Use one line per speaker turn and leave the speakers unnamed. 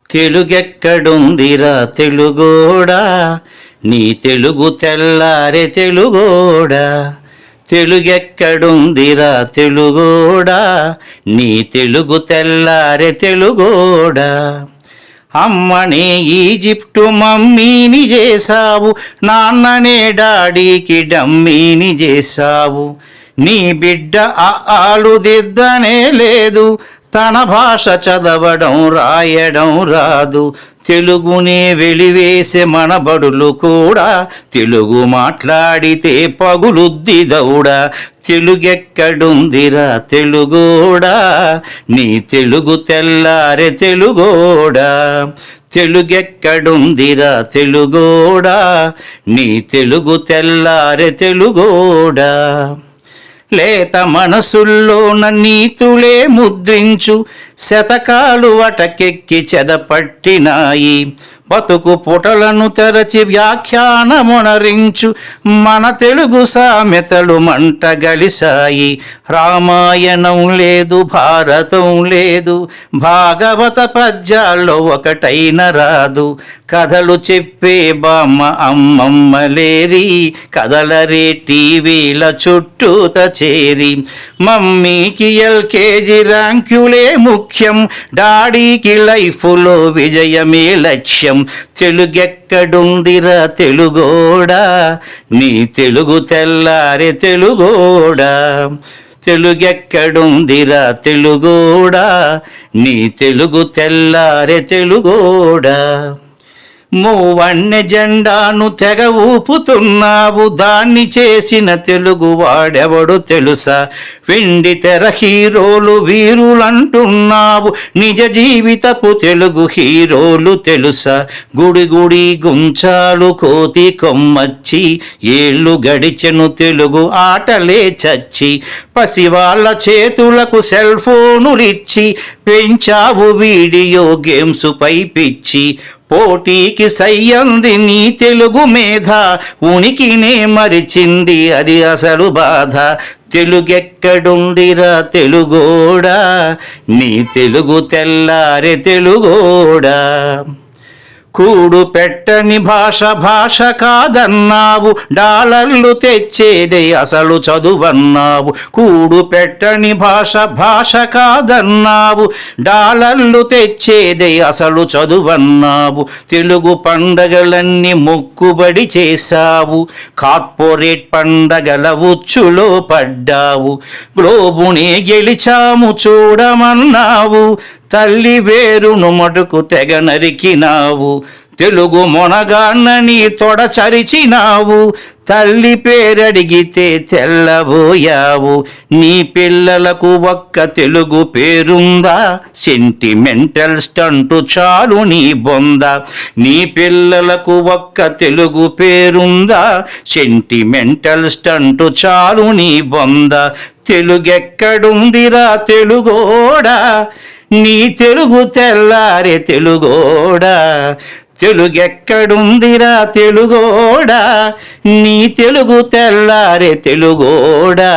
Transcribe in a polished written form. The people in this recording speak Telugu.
తెలుగెక్కడుందిరా తెలుగోడా, నీ తెలుగు తెల్లారే తెలుగోడా. తెలుగెక్కడుందిరా తెలుగోడా, నీ తెలుగు తెల్లారే తెలుగోడా. అమ్మనే ఈజిప్టు మమ్మీని చేసావు, నాన్ననే డాడీకి డమ్మీని చేసావు. నీ బిడ్డ ఆలు దిద్దనే లేదు, తన భాష చదవడం రాయడం రాదు. తెలుగునే వెలివేసే మన బడులు కూడా తెలుగు మాట్లాడితే పగులుద్ది దౌడా. తెలుగెక్కడుందిరా తెలుగోడా, నీ తెలుగు తెల్లారే తెలుగోడా. తెలుగెక్కడుందిరా తెలుగోడా, నీ తెలుగు తెల్లారే తెలుగోడా. లేత మనసుల్లోన నీతులే ముద్రించు, శతకాలు అటకెక్కి చెదపట్టినాయి. బతుకు పుటలను తెరచి వ్యాఖ్యానమునరించు, మన తెలుగు సామెతలు మంట గలిసాయి. రామాయణం లేదు, భారతం లేదు, భాగవత పద్యాల్లో ఒకటైన రాదు. కథలు చెప్పే బామ్మ అమ్మమ్మ లేరి, కథలరే టీవీల చుట్టూత చేరి. మమ్మీకి ఎల్కేజీ ర్యాంకులే ముఖ్యం, డాడీకి లైఫ్లో విజయమే లక్ష్యం. తెలుగెక్కడుందిరా తెలుగోడా, నీ తెలుగు తెల్లారే తెలుగోడా. తెలుగెక్కడుందిరా తెలుగోడా, నీ తెలుగు తెల్లారే తెలుగోడా. మూవన్నె జెండాను తెగ ఊపుతున్నావు, దాన్ని చేసిన తెలుగు వాడెవడు తెలుసా. వెండి తెర హీరోలు వీరులంటున్నావు, నిజ జీవితపు తెలుగు హీరోలు తెలుసా. గుడి గుడి గుంచాలు కోతి కొమ్మచ్చి, ఏళ్ళు గడిచెను తెలుగు ఆటలే చచ్చి. పసివాళ్ళ చేతులకు సెల్ ఫోనులిచ్చి, పెంచావు వీడియో గేమ్స్ పై పిచ్చి. పోటీకి సయ్యంది నీ తెలుగు మేధ, ఉనికినే మరిచింది అది అసలు బాధ. తెలుగెక్కడుందిరా తెలుగోడా, నీ తెలుగు తెల్లారే తెలుగోడా. కూడు పెట్టని భాష భాష కాదన్నావు, డాలర్లు తెచ్చేదే అసలు చదువన్నావు. కూడు పెట్టని భాష భాష కాదన్నావు, డాలర్లు తెచ్చేదే అసలు చదువన్నావు. తెలుగు పండగలన్నీ మొక్కుబడి చేశావు, కార్పొరేట్ పండగల ఉచ్చులో పడ్డావు. గ్లోబునే గెలిచాము చూడమన్నావు, తల్లి వేరును మటుకు తెగ నరికినావు. తెలుగు మొనగాన్నని తొడ చరిచినావు, తల్లి పేరడిగితే తెల్లబోయావు. నీ పిల్లలకు ఒక్క తెలుగు పేరుందా, సెంటిమెంటల్ స్టంటు చాలు నీ బొంద. నీ పిల్లలకు ఒక్క తెలుగు పేరుందా, సెంటిమెంటల్ స్టంటు చాలు నీ బొంద. తెలుగెక్కడుందిరా తెలుగోడా, నీ తెలుగు తెల్లారే తెలుగోడా. తెలుగెక్కడుందిరా తెలుగోడా, నీ తెలుగు తెల్లారే తెలుగోడా.